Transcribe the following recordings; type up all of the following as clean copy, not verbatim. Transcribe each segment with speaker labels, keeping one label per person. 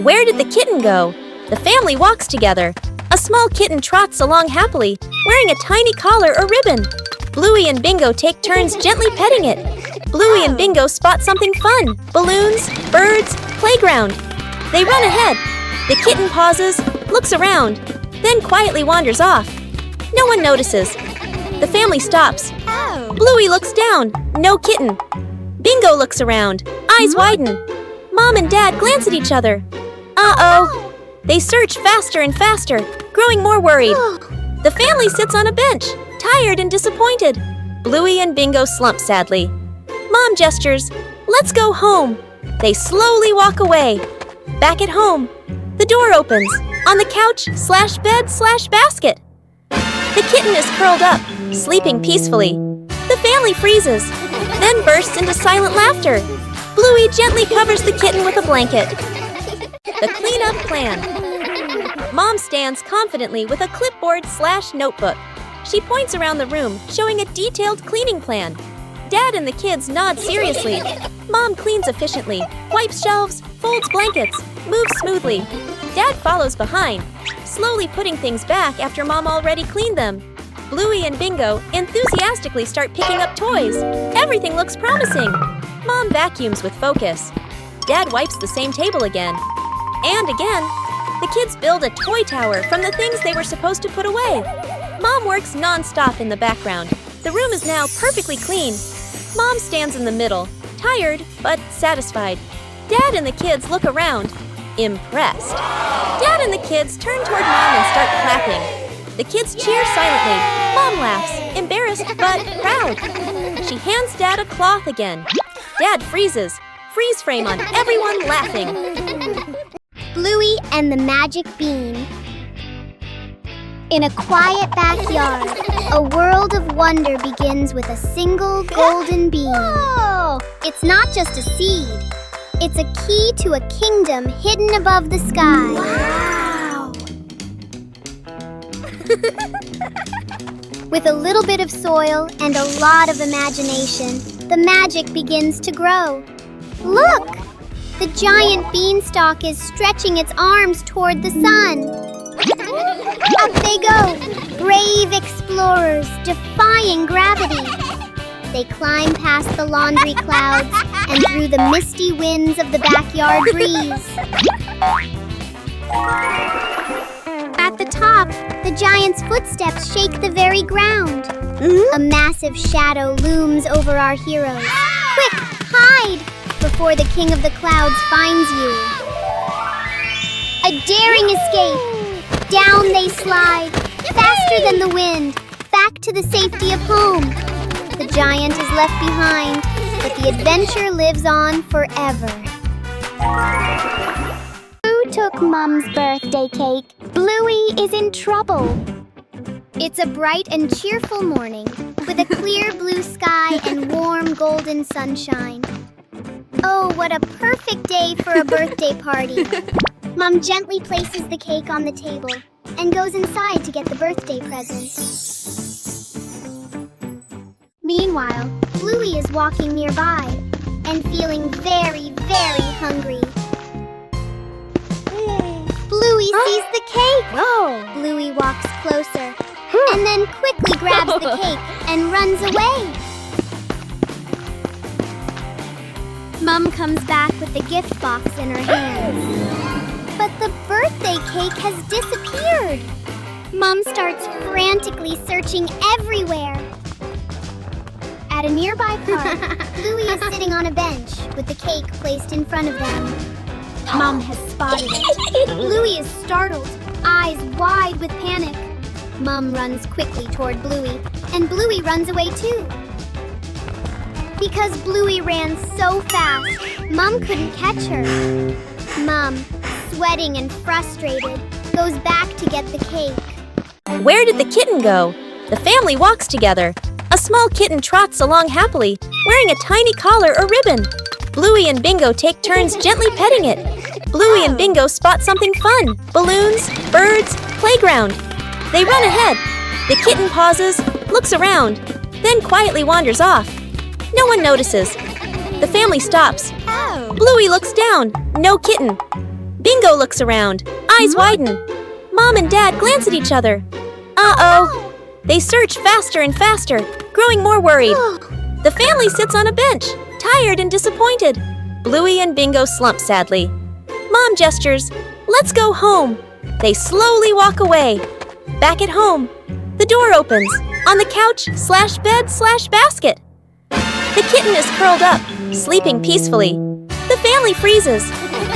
Speaker 1: Where did the kitten go? The family walks together. A small kitten trots along happily, wearing a tiny collar or ribbon. Bluey and Bingo take turns gently petting it. Bluey and Bingo spot something fun: balloons, birds, playground. They run ahead. The kitten pauses, looks around, then quietly wanders off. No one notices. The family stops. Bluey looks down. No kitten. Bingo looks around. Eyes widen. Mom and Dad glance at each other. Uh-oh. They search faster and faster, growing more worried. The family sits on a bench, tired and disappointed. Bluey and Bingo slump sadly. Mom gestures, "Let's go home." They slowly walk away. Back at home, the door opens. On the couch/bed/basket. The kitten is curled up, sleeping peacefully. The family freezes, then bursts into silent laughter. Bluey gently covers the kitten with a blanket. The cleanup plan. Mom stands confidently with a clipboard/notebook. She points around the room, showing a detailed cleaning plan. Dad and the kids nod seriously. Mom cleans efficiently, wipes shelves, folds blankets, moves smoothly. Dad follows behind, slowly putting things back after Mom already cleaned them. Bluey and Bingo enthusiastically start picking up toys. Everything looks promising. Mom vacuums with focus. Dad wipes the same table again. And again. The kids build a toy tower from the things they were supposed to put away. Mom works non-stop in the background. The room is now perfectly clean. Mom stands in the middle, tired but satisfied. Dad and the kids look around, impressed. Dad and the kids turn toward Mom and start clapping. The kids cheer silently. Mom laughs, embarrassed but proud. She hands Dad a cloth again. Dad freezes, freeze frame on everyone laughing.
Speaker 2: Bluey and the Magic Bean. In a quiet backyard, a world of wonder begins with a single golden bean.
Speaker 3: Whoa!
Speaker 2: It's not just a seed. It's a key to a kingdom hidden above the sky.
Speaker 3: Wow!
Speaker 2: With a little bit of soil and a lot of imagination, the magic begins to grow. Look! The giant beanstalk is stretching its arms toward the sun. Up they go, brave explorers defying gravity. They climb past the laundry clouds and through the misty winds of the backyard breeze. At the top, the giant's footsteps shake the very ground. A massive shadow looms over our heroes. Quick, hide! Before the king of the clouds finds you. A daring escape. Down they slide, faster than the wind, back to the safety of home. The giant is left behind, but the adventure lives on forever. Who took Mom's birthday cake? Bluey is in trouble. It's a bright and cheerful morning, with a clear blue sky and warm golden sunshine. Oh, what a perfect day for a birthday party. Mom gently places the cake on the table and goes inside to get the birthday present. Meanwhile, Bluey is walking nearby and feeling very, very hungry. Bluey sees the cake.
Speaker 3: Whoa!
Speaker 2: Bluey walks closer and then quickly grabs the cake and runs away. Mom comes back with the gift box in her hands. But the birthday cake has disappeared. Mom starts frantically searching everywhere. At a nearby park, Bluey is sitting on a bench with the cake placed in front of them. Mom has spotted it. Bluey is startled, eyes wide with panic. Mom runs quickly toward Bluey, and Bluey runs away too. Because Bluey ran so fast, Mom couldn't catch her. Mom, sweating and frustrated, goes back to get the cake.
Speaker 1: Where did the kitten go? The family walks together. A small kitten trots along happily, wearing a tiny collar or ribbon. Bluey and Bingo take turns gently petting it. Bluey and Bingo spot something fun: balloons, birds, playground. They run ahead. The kitten pauses, looks around, then quietly wanders off. No one notices. The family stops. Bluey looks down. No kitten. Bingo looks around, eyes widen. Mom and Dad glance at each other. Uh-oh! They search faster and faster, growing more worried. The family sits on a bench, tired and disappointed. Bluey and Bingo slump sadly. Mom gestures, "Let's go home." They slowly walk away. Back at home, the door opens. On the couch/bed/basket. The kitten is curled up, sleeping peacefully. The family freezes,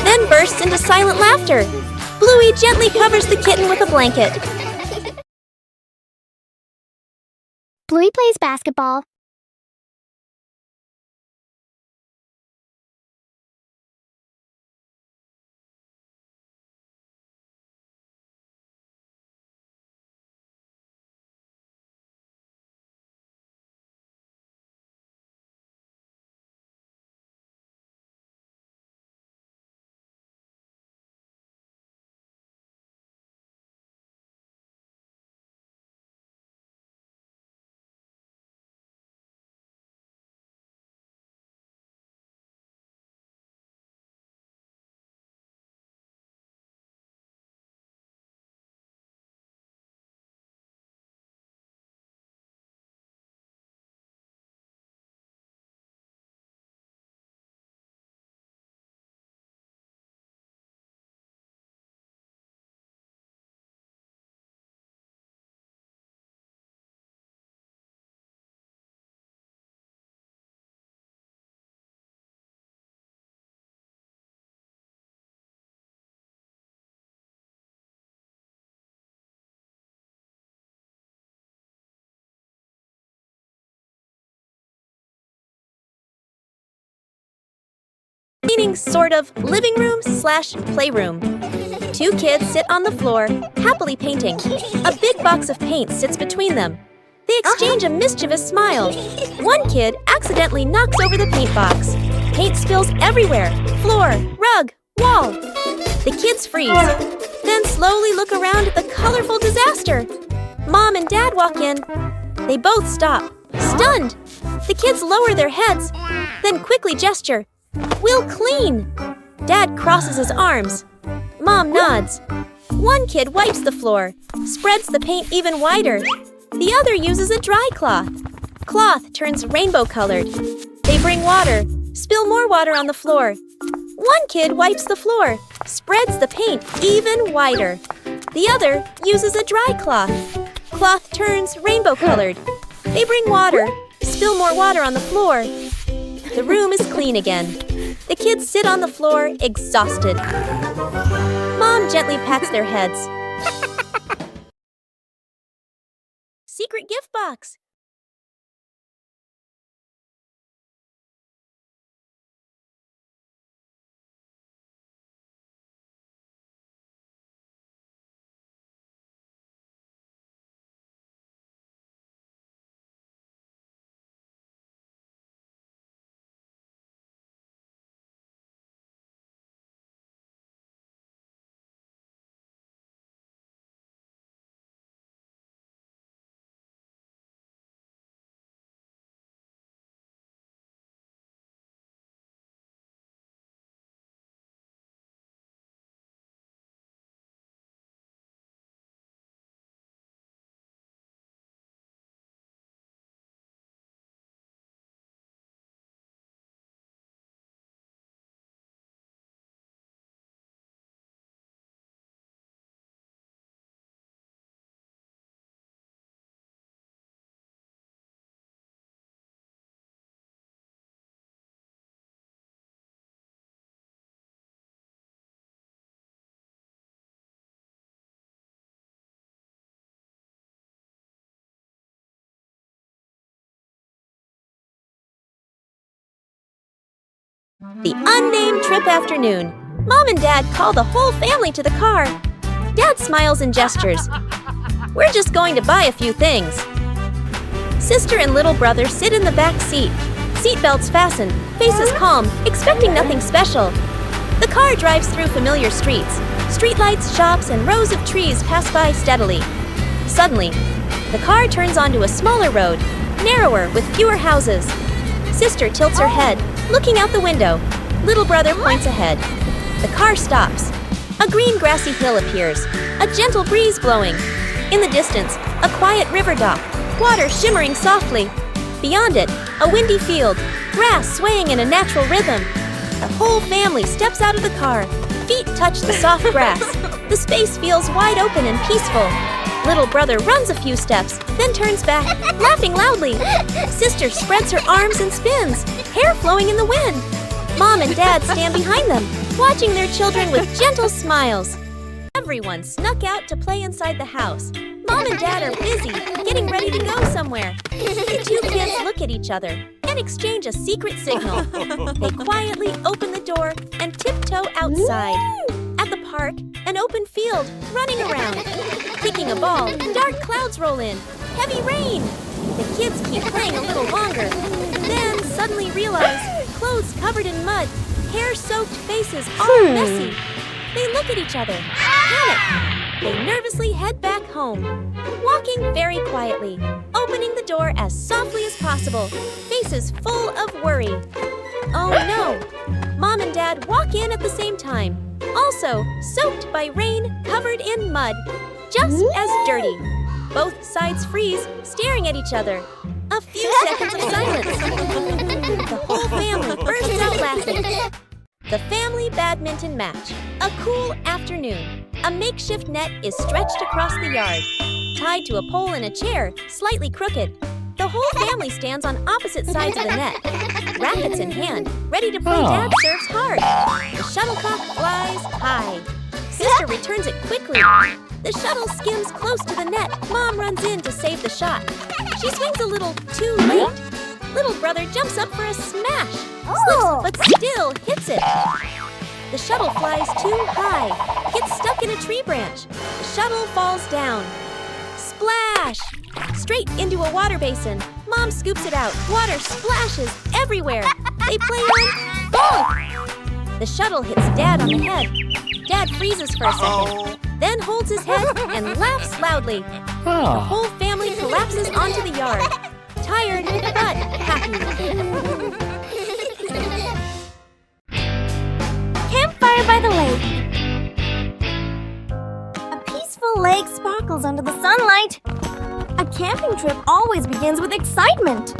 Speaker 1: then bursts into silent laughter. Bluey gently covers the kitten with a blanket.
Speaker 2: Bluey plays basketball.
Speaker 1: Meaning sort of living room/playroom. Two kids sit on the floor, happily painting. A big box of paint sits between them. They exchange a mischievous smile. One kid accidentally knocks over the paint box. Paint spills everywhere, floor, rug, wall. The kids freeze, then slowly look around at the colorful disaster. Mom and Dad walk in. They both stop, stunned. The kids lower their heads, then quickly gesture. "We'll clean." Dad crosses his arms. Mom nods. One kid wipes the floor, spreads the paint even wider. The other uses a dry cloth. Cloth turns rainbow-colored. They bring water, spill more water on the floor. One kid wipes the floor, spreads the paint even wider. The other uses a dry cloth. Cloth turns rainbow-colored. They bring water, spill more water on the floor. The room is clean again. The kids sit on the floor, exhausted. Mom gently pats their heads. Secret gift box. The unnamed trip afternoon. Mom and Dad call the whole family to the car. Dad smiles and gestures. "We're just going to buy a few things." Sister and little brother sit in the back seat. Seatbelts fastened, faces calm, expecting nothing special. The car drives through familiar streets. Streetlights, shops, and rows of trees pass by steadily. Suddenly, the car turns onto a smaller road, narrower with fewer houses. Sister tilts her head, looking out the window. Little brother points ahead. The car stops. A green grassy hill appears, a gentle breeze blowing. In the distance, a quiet river dock, water shimmering softly. Beyond it, a windy field, grass swaying in a natural rhythm. The whole family steps out of the car. Feet touch the soft grass. The space feels wide open and peaceful. Little brother runs a few steps, then turns back, laughing loudly. Sister spreads her arms and spins, hair flowing in the wind. Mom and Dad stand behind them, watching their children with gentle smiles. Everyone snuck out to play inside the house. Mom and Dad are busy, getting ready to go somewhere. The two kids look at each other and exchange a secret signal. They quietly open the door and tiptoe outside. At the park, an open field, running around. Kicking a ball, dark clouds roll in. Heavy rain! The kids keep playing a little longer, then suddenly realize clothes covered in mud, hair-soaked faces all messy. They look at each other, panic. They nervously head back home, walking very quietly, opening the door as softly as possible, faces full of worry. Oh no! Mom and Dad walk in at the same time, also soaked by rain, covered in mud, just as dirty. Both sides freeze, staring at each other. A few seconds of silence. The whole family bursts out laughing. The family badminton match. A cool afternoon. A makeshift net is stretched across the yard, tied to a pole in a chair, slightly crooked. The whole family stands on opposite sides of the net, rackets in hand, ready to play Dad serves hard. The shuttlecock flies high. Sister returns it quickly. The shuttle skims close to the net. Mom runs in to save the shot. She swings a little too late. Little brother jumps up for a smash, slips but still hits it. The shuttle flies too high, gets stuck in a tree branch. The shuttle falls down. Splash! Straight into a water basin. Mom scoops it out. Water splashes everywhere. They play on bonk! The shuttle hits Dad on the head. Dad freezes for a second, then holds his head and laughs loudly. The whole family collapses onto the yard, tired but happy.
Speaker 3: Campfire by the lake. A peaceful lake sparkles under the sunlight. A camping trip always begins with excitement.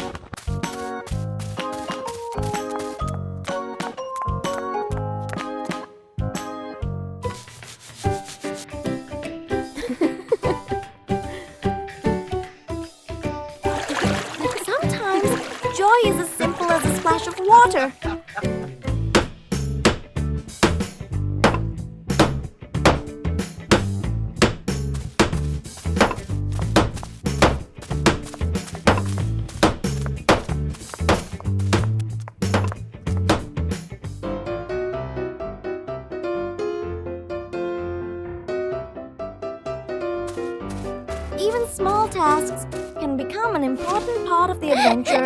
Speaker 3: Sometimes, joy is as simple as a splash of water. Even small tasks can become an important part of the adventure.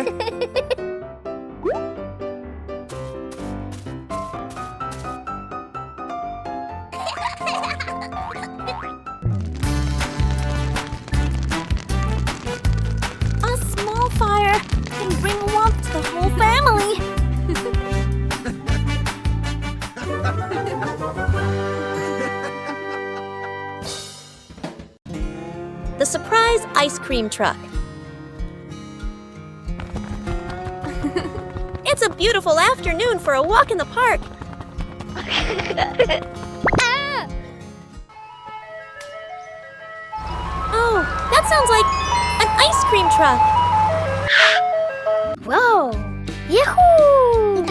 Speaker 3: A small fire can bring warmth to the whole family.
Speaker 1: The surprise ice cream truck. It's a beautiful afternoon for a walk in the park. Oh, that sounds like an ice cream truck.
Speaker 3: Whoa! Yahoo!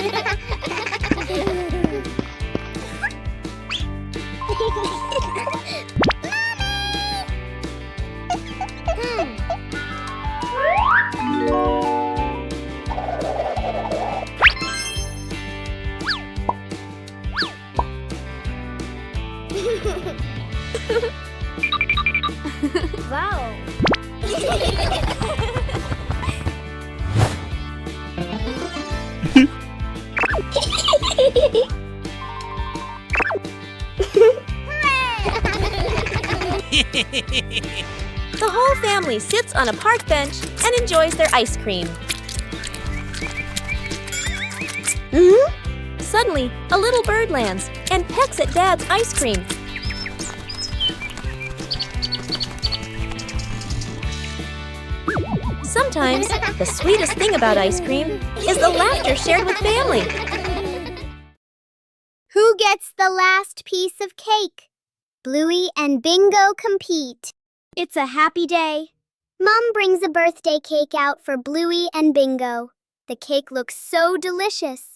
Speaker 3: Wow!
Speaker 1: The whole family sits on a park bench and enjoys their ice cream. Suddenly, a little bird lands and pecks at Dad's ice cream. Sometimes, the sweetest thing about ice cream is the laughter shared with family.
Speaker 2: Who gets the last piece of cake? Bluey and Bingo compete. It's a happy day. Mom brings a birthday cake out for Bluey and Bingo. The cake looks so delicious.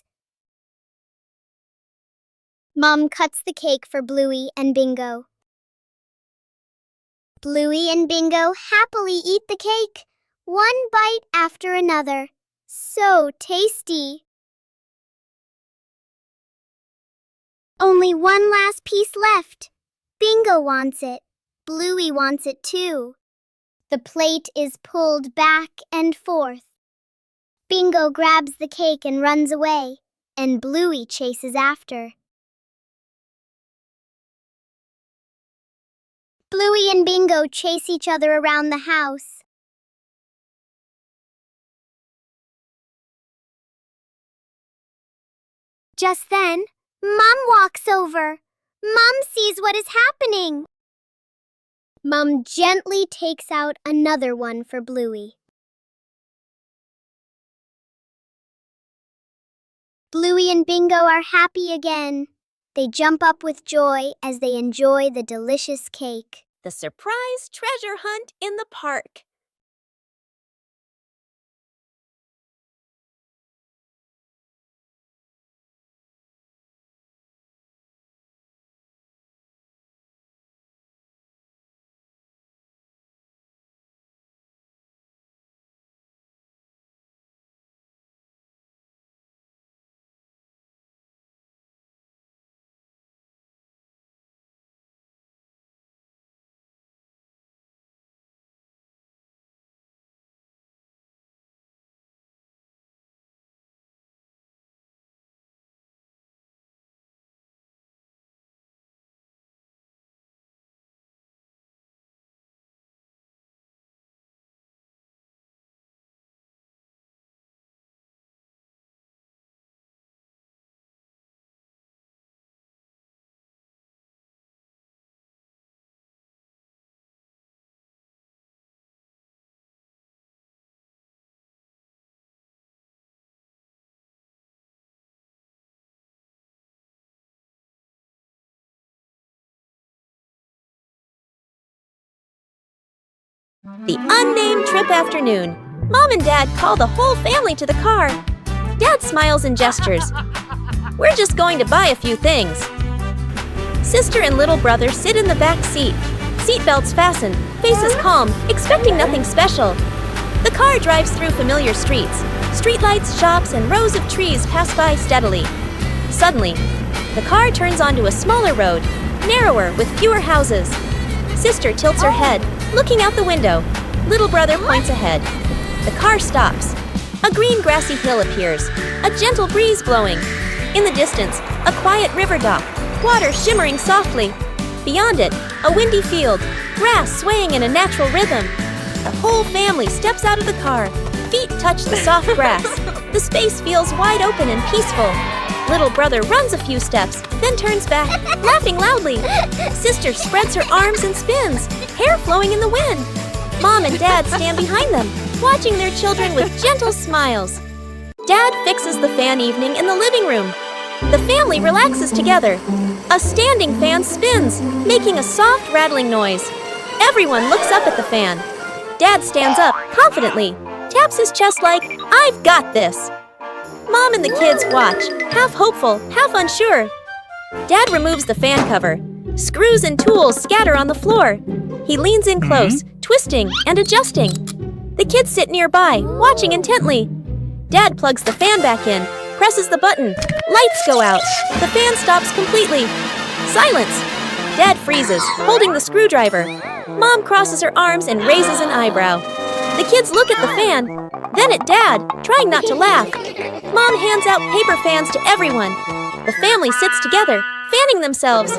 Speaker 2: Mom cuts the cake for Bluey and Bingo. Bluey and Bingo happily eat the cake, one bite after another. So tasty. Only one last piece left. Bingo wants it. Bluey wants it too. The plate is pulled back and forth. Bingo grabs the cake and runs away, and Bluey chases after. Bluey and Bingo chase each other around the house. Just then, Mom walks over. Mom sees what is happening. Mom gently takes out another one for Bluey. Bluey and Bingo are happy again. They jump up with joy as they enjoy the delicious cake.
Speaker 1: The surprise treasure hunt in the park. The unnamed trip afternoon. Mom and Dad call the whole family to the car. Dad smiles and gestures. We're just going to buy a few things. Sister and little brother sit in the back seat. Seatbelts fastened, faces calm, expecting nothing special. The car drives through familiar streets. Streetlights, shops, and rows of trees pass by steadily. Suddenly, the car turns onto a smaller road, narrower with fewer houses. Sister tilts her head, looking out the window. Little brother points ahead. The car stops. A green grassy hill appears, a gentle breeze blowing. In the distance, a quiet river dock, water shimmering softly. Beyond it, a windy field, grass swaying in a natural rhythm. The whole family steps out of the car. Feet touch the soft grass. The space feels wide open and peaceful. Little brother runs a few steps, then turns back, laughing loudly. Sister spreads her arms and spins, hair flowing in the wind. Mom and Dad stand behind them, watching their children with gentle smiles. Dad fixes the fan evening in the living room. The family relaxes together. A standing fan spins, making a soft rattling noise. Everyone looks up at the fan. Dad stands up confidently, taps his chest like, "I've got this." Mom and the kids watch, half hopeful, half unsure. Dad removes the fan cover. Screws and tools scatter on the floor. He leans in close, twisting and adjusting. The kids sit nearby, watching intently. Dad plugs the fan back in, presses the button. Lights go out. The fan stops completely. Silence. Dad freezes, holding the screwdriver. Mom crosses her arms and raises an eyebrow. The kids look at the fan, then at Dad, trying not to laugh. Mom hands out paper fans to everyone. The family sits together, fanning themselves.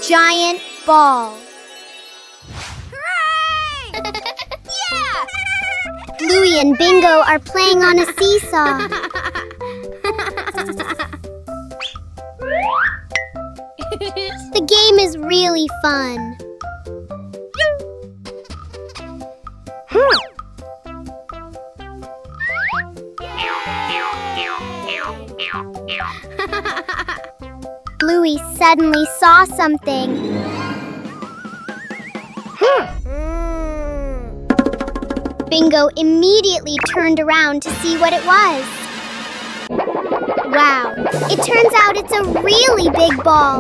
Speaker 2: Giant ball.
Speaker 3: Hooray! Yeah!
Speaker 2: Bluey and Bingo are playing on a seesaw. The game is really fun. Bluey suddenly saw something. Bingo immediately turned around to see what it was. Wow, it turns out it's a really big ball.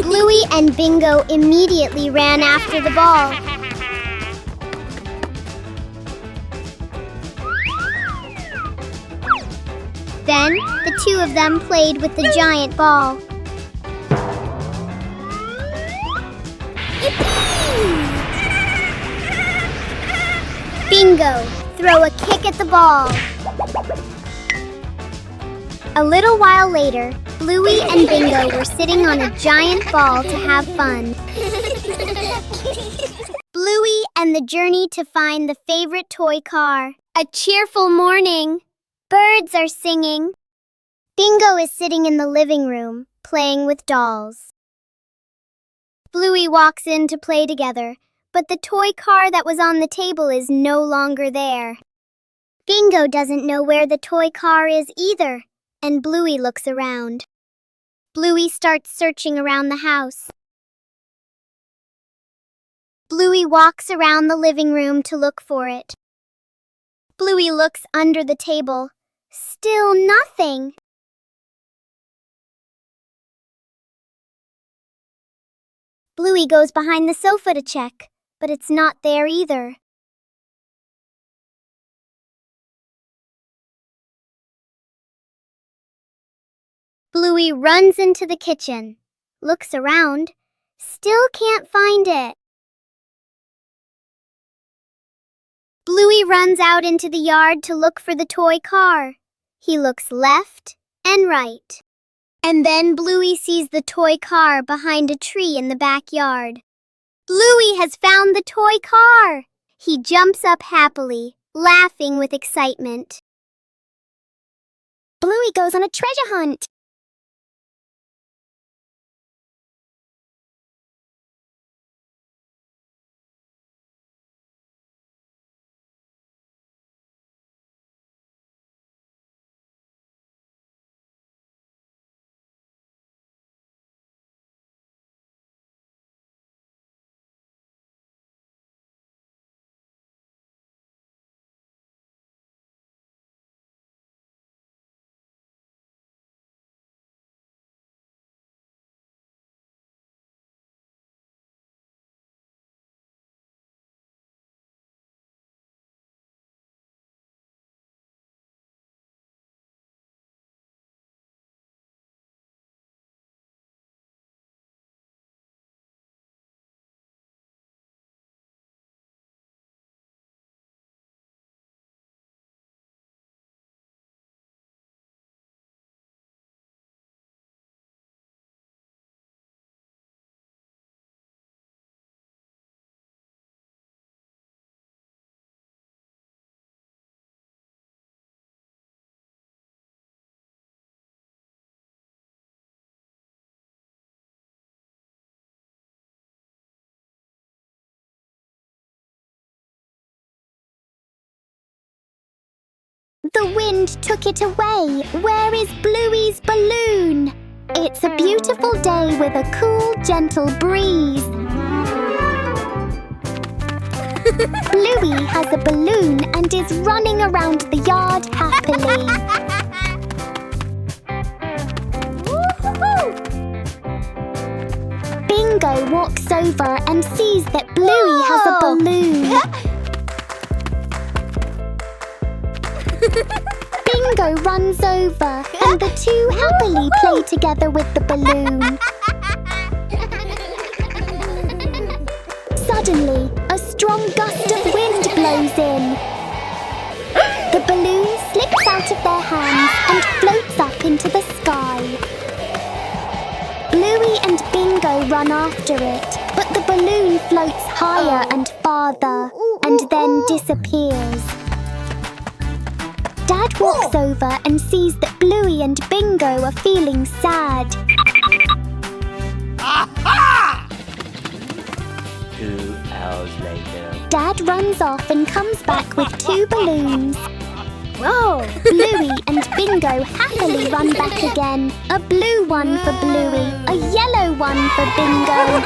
Speaker 2: Bluey and Bingo immediately ran after the ball. Then, the two of them played with the giant ball. Bingo, throw a kick at the ball. A little while later, Bluey and Bingo were sitting on a giant ball to have fun. Bluey and the journey to find the favorite toy car. A cheerful morning. Birds are singing. Bingo is sitting in the living room, playing with dolls. Bluey walks in to play together, but the toy car that was on the table is no longer there. Bingo doesn't know where the toy car is either, and Bluey looks around. Bluey starts searching around the house. Bluey walks around the living room to look for it. Bluey looks under the table. Still nothing. Bluey goes behind the sofa to check, but it's not there either. Bluey runs into the kitchen, looks around, still can't find it. Bluey runs out into the yard to look for the toy car. He looks left and right. And then Bluey sees the toy car behind a tree in the backyard. Bluey has found the toy car! He jumps up happily, laughing with excitement. Bluey goes on a treasure hunt. The wind took it away. Where is Bluey's balloon? It's a beautiful day with a cool, gentle breeze. Bluey has a balloon and is running around the yard happily. Bingo walks over and sees that Bluey has a balloon. Bingo runs over and the two happily play together with the balloon. Suddenly, a strong gust of wind blows in. The balloon slips out of their hands and floats up into the sky. Bluey and Bingo Bingo run after it, but the balloon floats higher and farther and then disappears. Dad walks over and sees that Bluey and Bingo are feeling sad.
Speaker 4: 2 hours later.
Speaker 2: Dad runs off and comes back with 2 balloons.
Speaker 3: Whoa!
Speaker 2: Bluey and Bingo happily run back again. A blue one for Bluey, a yellow one for Bingo.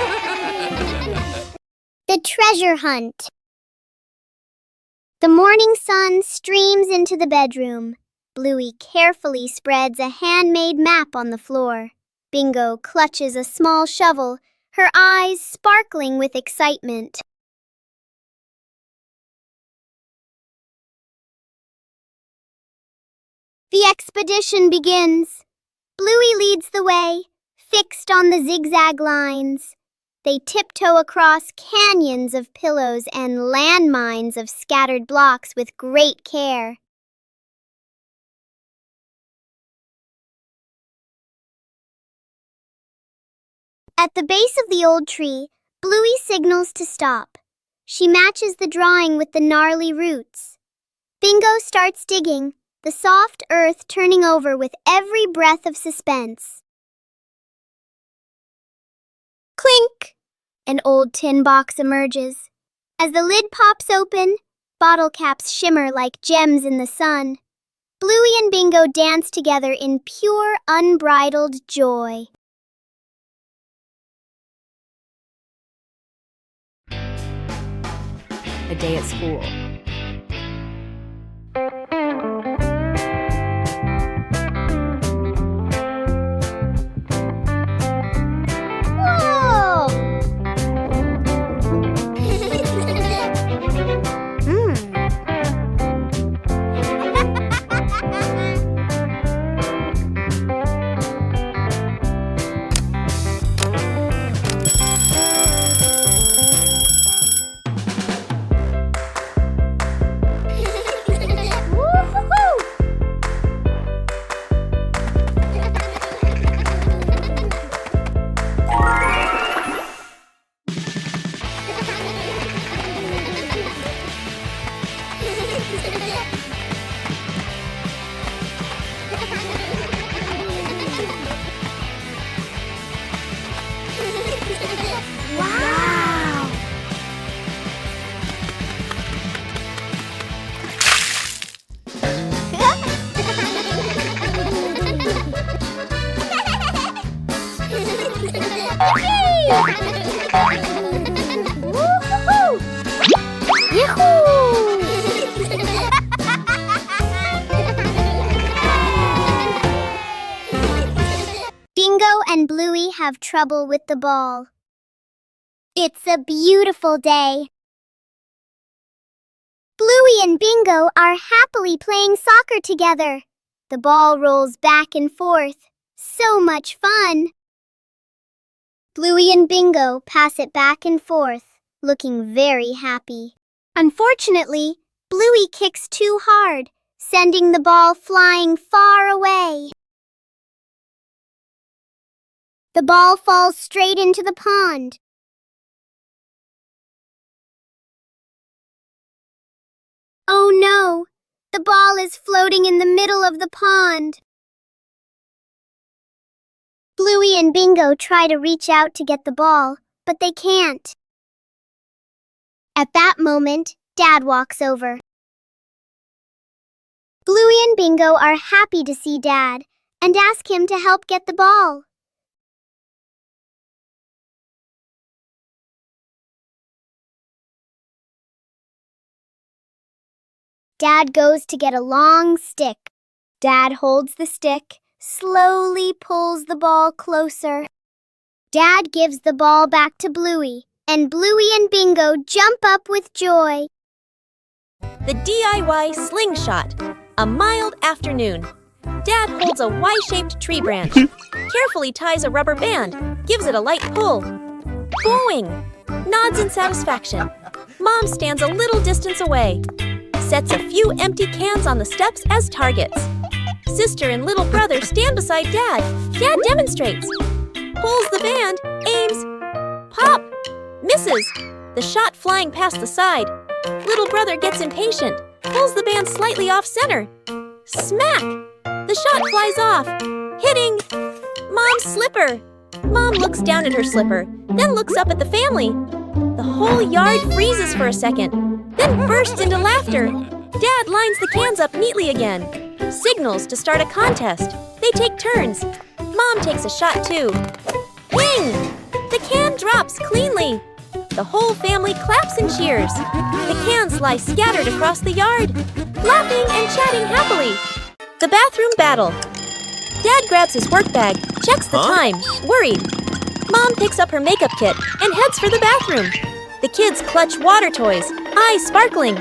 Speaker 5: The treasure hunt. The morning sun streams into the bedroom. Bluey carefully spreads a handmade map on the floor. Bingo clutches a small shovel, her eyes sparkling with excitement. The expedition begins. Bluey leads the way, fixed on the zigzag lines. They tiptoe across canyons of pillows and landmines of scattered blocks with great care. At the base of the old tree, Bluey signals to stop. She matches the drawing with the gnarly roots. Bingo starts digging, the soft earth turning over with every breath of suspense. Clink! An old tin box emerges. As the lid pops open, bottle caps shimmer like gems in the sun. Bluey and Bingo dance together in pure, unbridled joy.
Speaker 1: A day at school.
Speaker 5: Whoa! Wow! Woo-hoo-hoo! Yahoo! Bingo and Bluey have trouble with the ball. It's a beautiful day. Bluey and Bingo are happily playing soccer together. The ball rolls back and forth. So much fun! Bluey and Bingo pass it back and forth, looking very happy. Unfortunately, Bluey kicks too hard, sending the ball flying far away. The ball falls straight into the pond. Oh no! The ball is floating in the middle of the pond. Bluey and Bingo try to reach out to get the ball, but they can't. At that moment, Dad walks over. Bluey and Bingo are happy to see Dad and ask him to help get the ball. Dad goes to get a long stick. Dad holds the stick, slowly pulls the ball closer. Dad gives the ball back to Bluey, and Bluey and Bingo jump up with joy.
Speaker 1: The DIY slingshot. A mild afternoon. Dad holds a Y-shaped tree branch, carefully ties a rubber band, gives it a light pull. Boing! Nods in satisfaction. Mom stands a little distance away. Sets a few empty cans on the steps as targets. Sister and little brother stand beside Dad. Dad demonstrates. Pulls the band, aims. Pop! Misses. The shot flying past the side. Little brother gets impatient, pulls the band slightly off center. Smack! The shot flies off, hitting Mom's slipper. Mom looks down at her slipper, then looks up at the family. The whole yard freezes for a second, then bursts into laughter. Dad lines the cans up neatly again. Signals to start a contest. They take turns. Mom takes a shot too. Wing! The can drops cleanly. The whole family claps and cheers. The cans lie scattered across the yard, laughing and chatting happily. The bathroom battle. Dad grabs his work bag, checks the time, worried. Mom picks up her makeup kit and heads for the bathroom. The kids clutch water toys, eyes sparkling.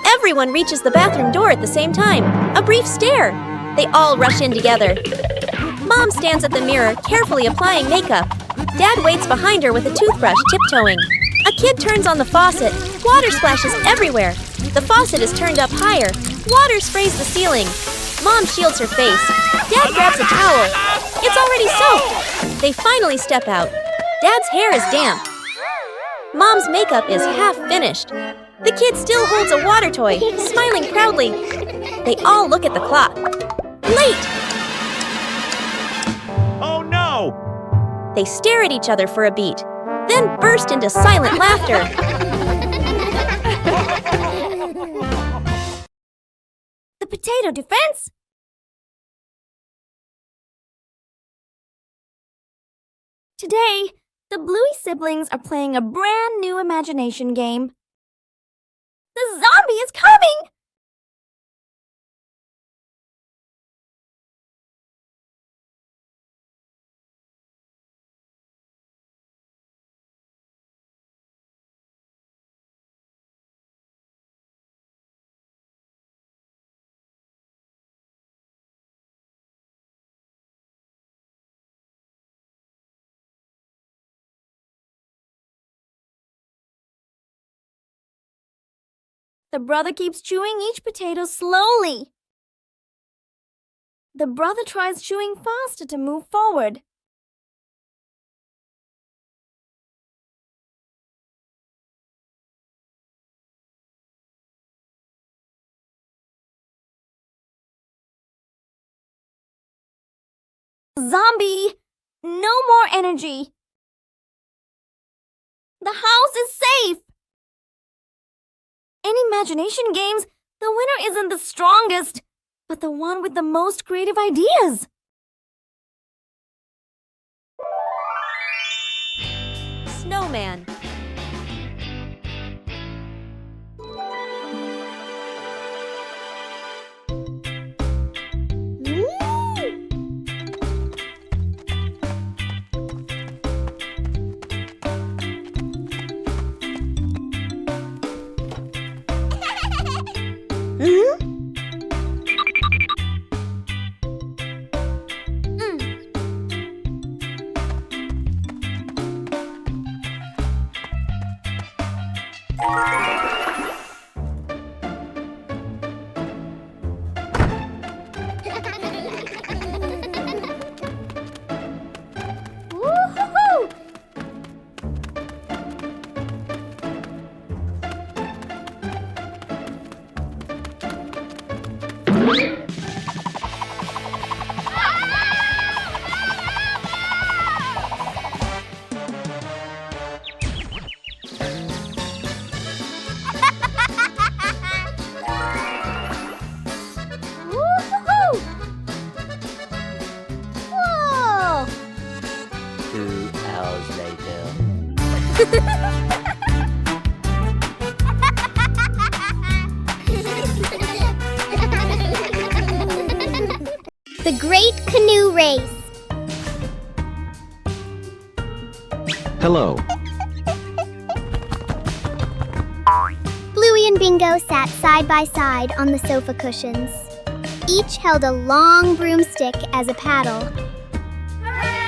Speaker 1: Everyone reaches the bathroom door at the same time. A brief stare. They all rush in together. Mom stands at the mirror, carefully applying makeup. Dad waits behind her with a toothbrush, tiptoeing. A kid turns on the faucet. Water splashes everywhere. The faucet is turned up higher. Water sprays the ceiling. Mom shields her face. Dad grabs a towel. It's already soaked. They finally step out. Dad's hair is damp. Mom's makeup is half finished. The kid still holds a water toy, smiling proudly. They all look at the clock. Late!
Speaker 6: Oh no!
Speaker 1: They stare at each other for a beat, then burst into silent laughter.
Speaker 3: The potato defense? Today, the Bluey siblings are playing a brand new imagination game. The zombie is coming! The brother keeps chewing each potato slowly. The brother tries chewing faster to move forward. Zombie! No more energy! The house is safe! In imagination games, the winner isn't the strongest, but the one with the most creative ideas.
Speaker 1: Snowman.
Speaker 2: Woo-hoo-hoo!
Speaker 4: 2 hours later.
Speaker 5: The Great Canoe Race.
Speaker 7: Hello.
Speaker 5: Bluey and Bingo sat side by side on the sofa cushions. Each held a long broomstick as a paddle.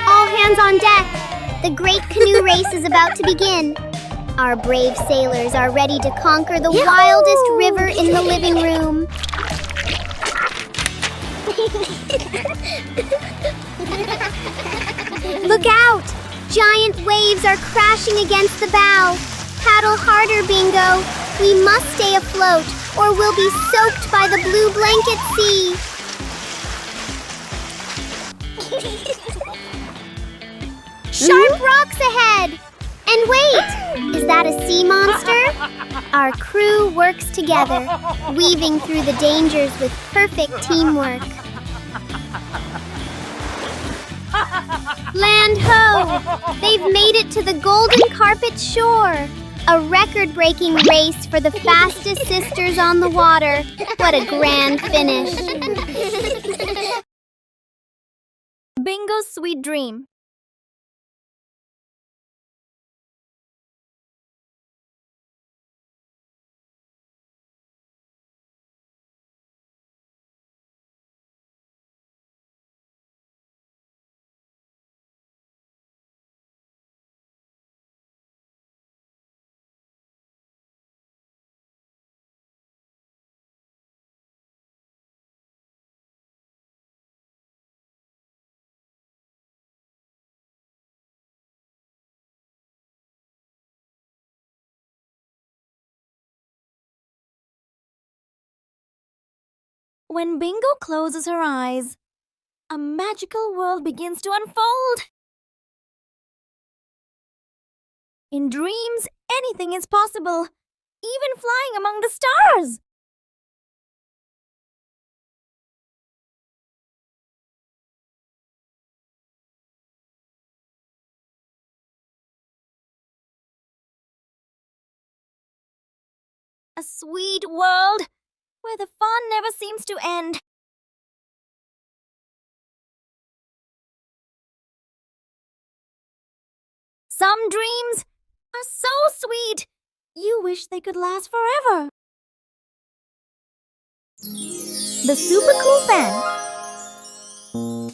Speaker 5: All hands on deck! The Great Canoe Race is about to begin. Our brave sailors are ready to conquer the wildest river in the living room.
Speaker 3: Look out!
Speaker 5: Giant waves are crashing against the bow. Paddle harder, Bingo. We must stay afloat, or we'll be soaked by the blue blanket sea. Sharp rocks ahead! And wait! Is that a sea monster? Our crew works together, weaving through the dangers with perfect teamwork. Land ho! They've made it to the Golden Carpet shore. A record-breaking race for the fastest sisters on the water. What a grand finish.
Speaker 3: Bingo's sweet dream. When Bingo closes her eyes, a magical world begins to unfold. In dreams, anything is possible, even flying among the stars. A sweet world where the fun never seems to end. Some dreams are so sweet, you wish they could last forever. The super cool fan.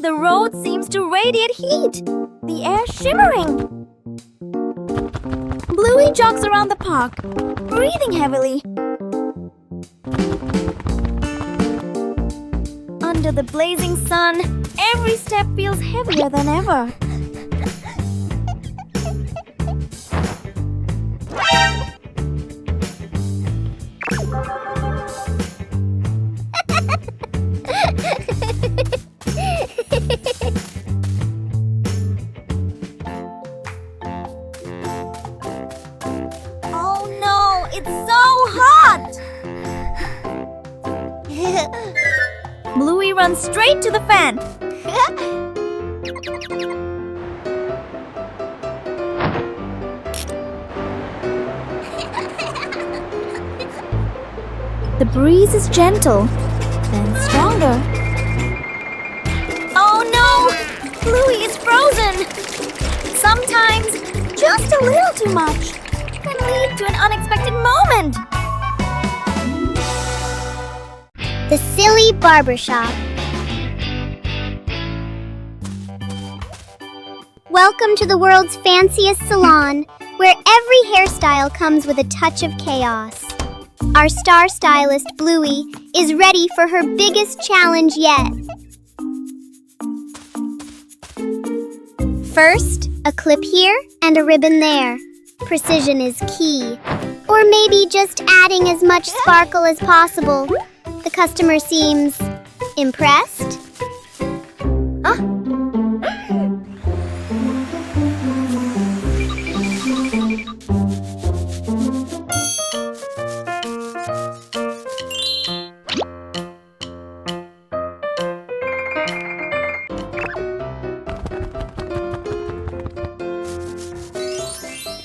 Speaker 3: The road seems to radiate heat, the air shimmering. Bluey jogs around the park, breathing heavily. Under the blazing sun, every step feels heavier than ever. Oh no, it's so hot! Bluey runs straight to the fan. The breeze is gentle, then stronger. Oh no! Bluey is frozen! Sometimes, just a little too much can lead to an unexpected moment.
Speaker 5: The Silly Barbershop. Welcome to the world's fanciest salon, where every hairstyle comes with a touch of chaos. Our star stylist, Bluey, is ready for her biggest challenge yet. First, a clip here and a ribbon there. Precision is key. Or maybe just adding as much sparkle as possible. The customer seems impressed.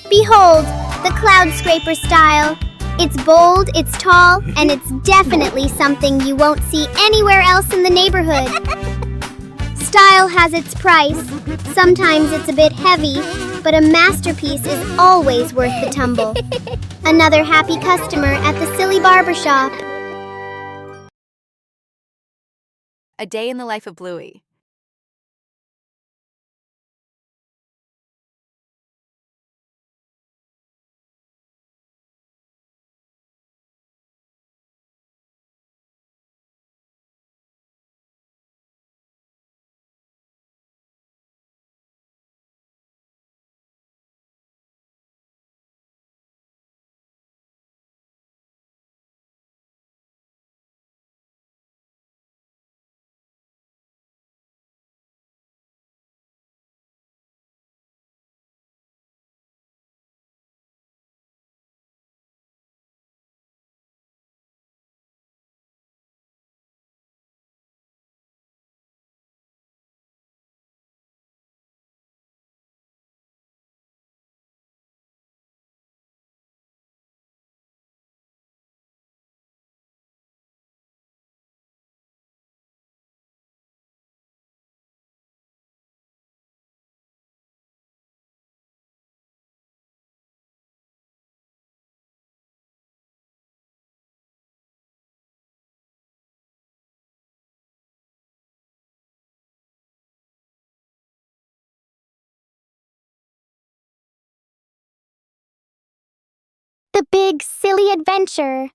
Speaker 5: Behold, the cloud scraper style. It's bold, it's tall, and it's definitely something you won't see anywhere else in the neighborhood. Style has its price. Sometimes it's a bit heavy, but a masterpiece is always worth the tumble. Another happy customer at the Silly Barbershop.
Speaker 6: A day in the life of Bluey.
Speaker 2: big, silly adventure.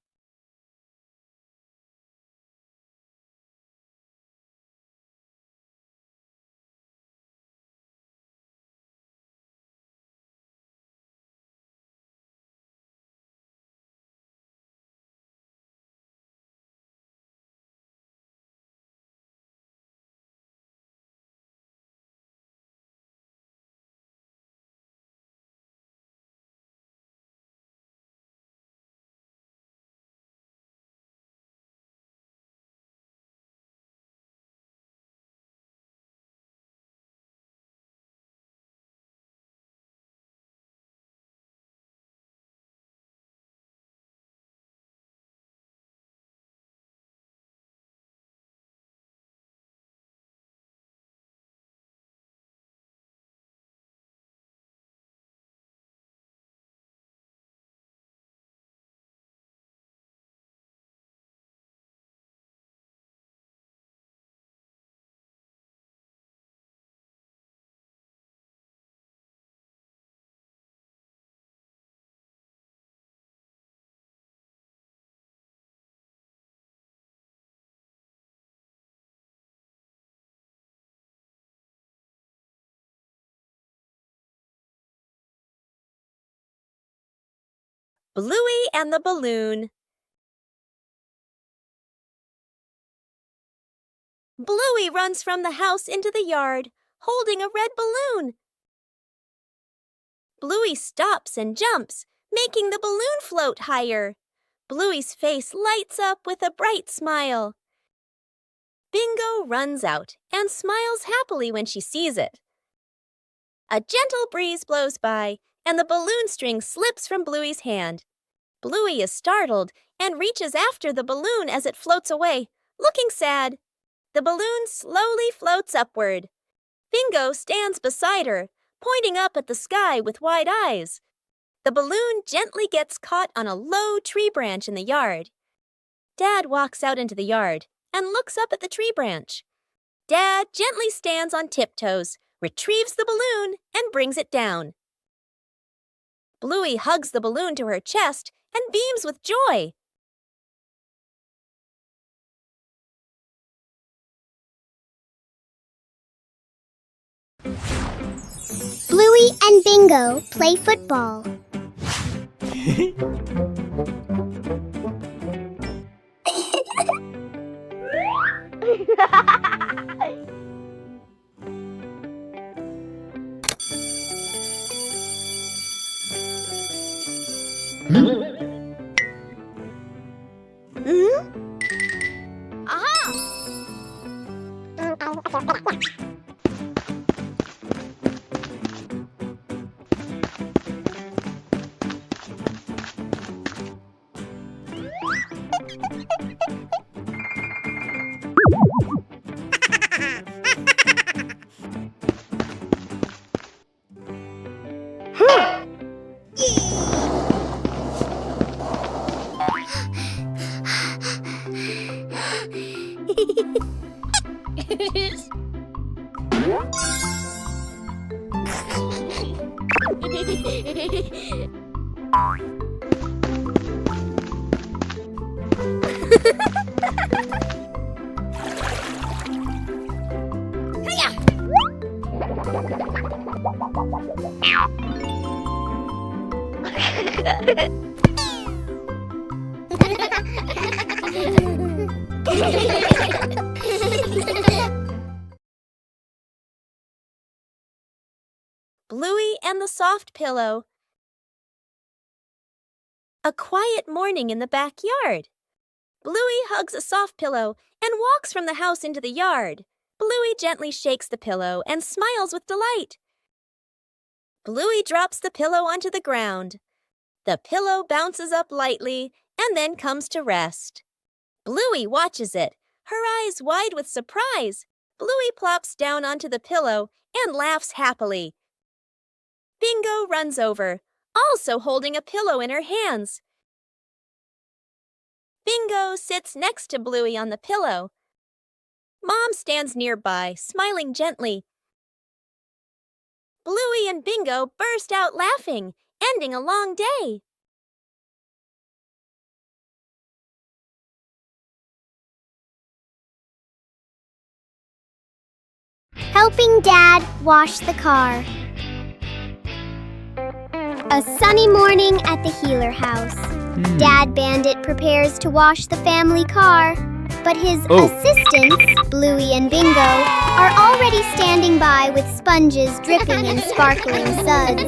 Speaker 1: Bluey and the balloon. Bluey runs from the house into the yard, holding a red balloon. Bluey stops and jumps, making the balloon float higher. Bluey's face lights up with a bright smile. Bingo runs out and smiles happily when she sees it. A gentle breeze blows by, and the balloon string slips from Bluey's hand. Bluey is startled and reaches after the balloon as it floats away, looking sad. The balloon slowly floats upward. Bingo stands beside her, pointing up at the sky with wide eyes. The balloon gently gets caught on a low tree branch in the yard. Dad walks out into the yard and looks up at the tree branch. Dad gently stands on tiptoes, retrieves the balloon, and brings it down. Bluey hugs the balloon to her chest and beams with joy.
Speaker 5: Bluey and Bingo play football.
Speaker 1: Bluey and the soft pillow. A quiet morning in the backyard. Bluey hugs a soft pillow and walks from the house into the yard. Bluey gently shakes the pillow and smiles with delight. Bluey drops the pillow onto the ground. The pillow bounces up lightly and then comes to rest. Bluey watches it, her eyes wide with surprise. Bluey plops down onto the pillow and laughs happily. Bingo runs over, also holding a pillow in her hands. Bingo sits next to Bluey on the pillow. Mom stands nearby, smiling gently. Bluey and Bingo burst out laughing, ending a long day.
Speaker 5: helping Dad wash the car. A sunny morning at the Healer house. Dad Bandit prepares to wash the family car, but his assistants, Bluey and Bingo, are already standing by with sponges dripping in sparkling suds.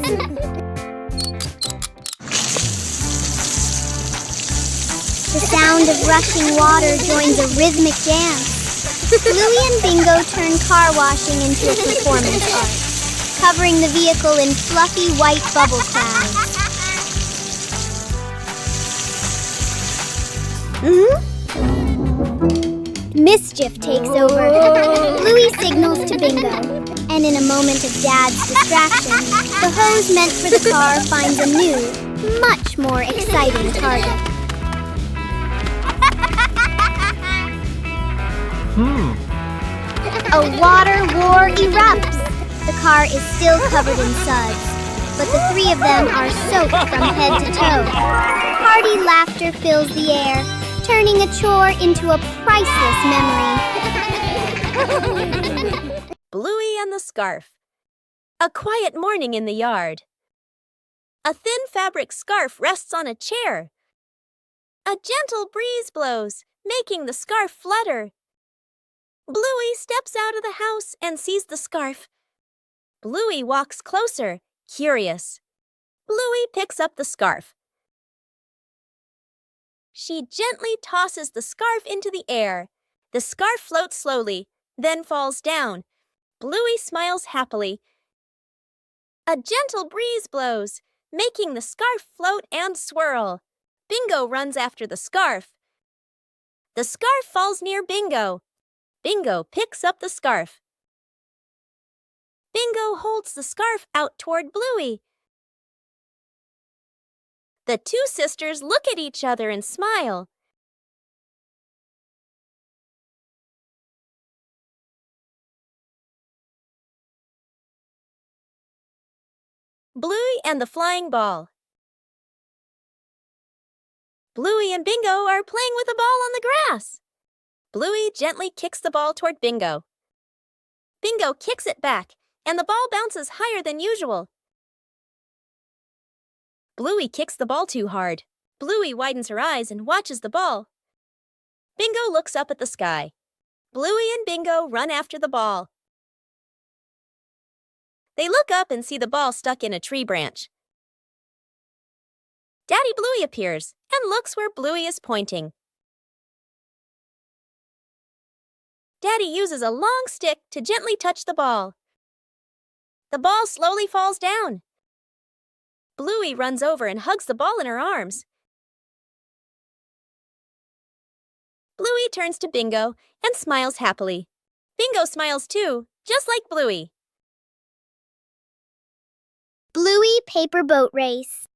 Speaker 5: The sound of rushing water joins a rhythmic dance. Bluey and Bingo turn car washing into a performance art, covering the vehicle in fluffy white bubble clouds. Mischief takes over. Bluey signals to Bingo, and in a moment of Dad's distraction, the hose meant for the car finds a new, much more exciting target. A water war erupts. The car is still covered in suds, but the three of them are soaked from head to toe. Hearty laughter fills the air, turning a chore into a priceless memory.
Speaker 1: Bluey and the Scarf. A quiet morning in the yard. A thin fabric scarf rests on a chair. A gentle breeze blows, making the scarf flutter. Bluey steps out of the house and sees the scarf. Bluey walks closer, curious. Bluey picks up the scarf. She gently tosses the scarf into the air. The scarf floats slowly, then falls down. Bluey smiles happily. A gentle breeze blows, making the scarf float and swirl. Bingo runs after the scarf. The scarf falls near Bingo. Bingo picks up the scarf. Bingo holds the scarf out toward Bluey. The two sisters look at each other and smile. Bluey and the Flying Ball. Bluey and Bingo are playing with a ball on the grass. Bluey gently kicks the ball toward Bingo. Bingo kicks it back, and the ball bounces higher than usual. Bluey kicks the ball too hard. Bluey widens her eyes and watches the ball. Bingo looks up at the sky. Bluey and Bingo run after the ball. They look up and see the ball stuck in a tree branch. Daddy Bluey appears and looks where Bluey is pointing. Daddy uses a long stick to gently touch the ball. The ball slowly falls down. Bluey runs over and hugs the ball in her arms. Bluey turns to Bingo and smiles happily. Bingo smiles too, just like Bluey.
Speaker 5: Bluey Paper Boat Race.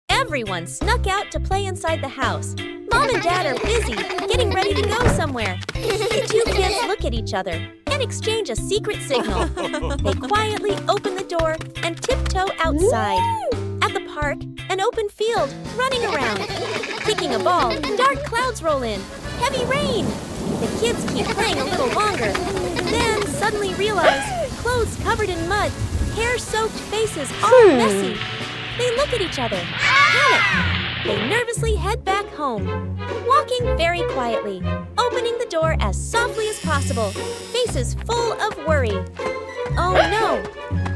Speaker 1: Everyone snuck out to play inside the house. Mom and Dad are busy, getting ready to go somewhere. The two kids look at each other and exchange a secret signal. They quietly open the door and tiptoe outside. At the park, an open field, running around. Kicking a ball, dark clouds roll in. Heavy rain! The kids keep playing a little longer, then suddenly realize clothes covered in mud, hair-soaked faces all messy. They look at each other, panic. They nervously head back home, walking very quietly, opening the door as softly as possible, faces full of worry. Oh no!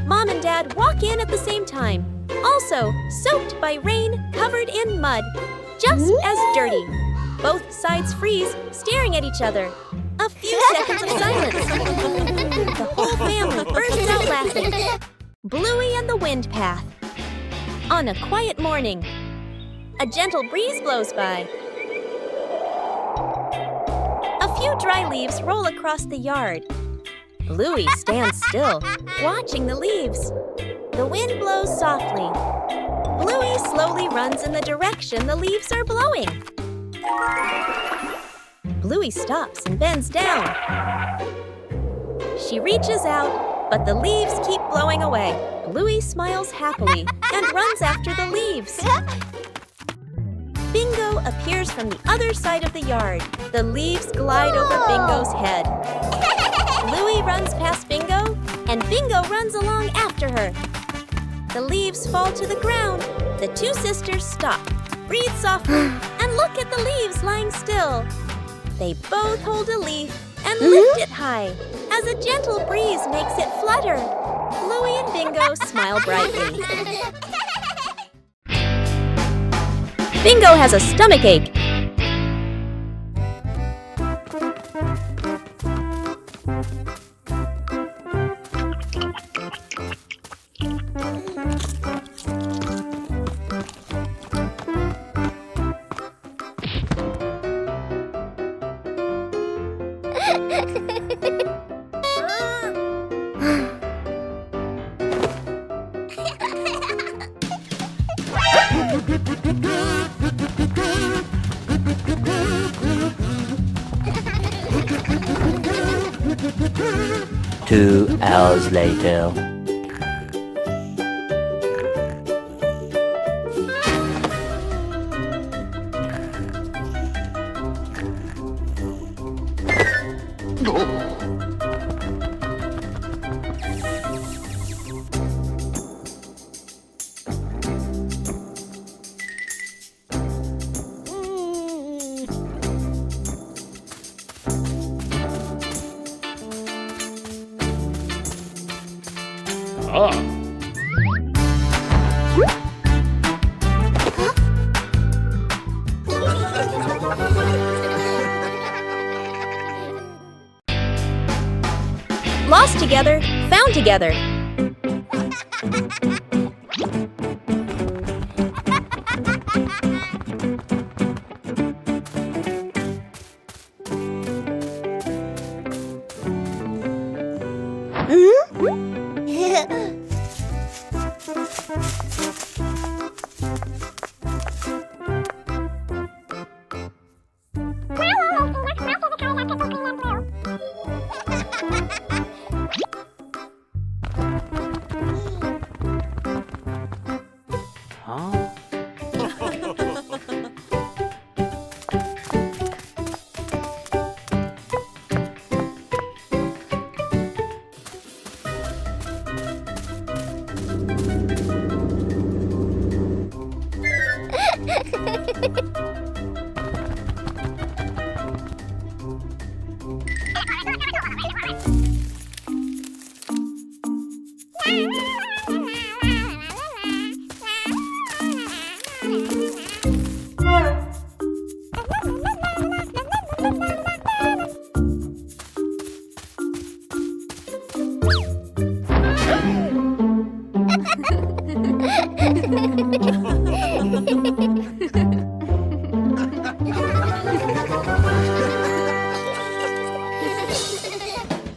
Speaker 1: Mom and Dad walk in at the same time, also soaked by rain, covered in mud, just as dirty. Both sides freeze, staring at each other. A few seconds of silence. The whole family bursts out laughing. Bluey and the Wind Path. On a quiet morning, a gentle breeze blows by. A few dry leaves roll across the yard. Bluey stands still, watching the leaves. The wind blows softly. Bluey slowly runs in the direction the leaves are blowing. Bluey stops and bends down. She reaches out, but the leaves keep blowing away. Bluey smiles happily and runs after the leaves. Bingo appears from the other side of the yard. The leaves glide over Bingo's head. Bluey runs past Bingo, and Bingo runs along after her. The leaves fall to the ground. The two sisters stop, breathe softly, and look at the leaves lying still. They both hold a leaf and lift it high as a gentle breeze makes it flutter. Bluey and Bingo smile brightly. Bingo has a stomachache.
Speaker 4: Two hours later. Lost together, found together.
Speaker 2: Ha ha ha!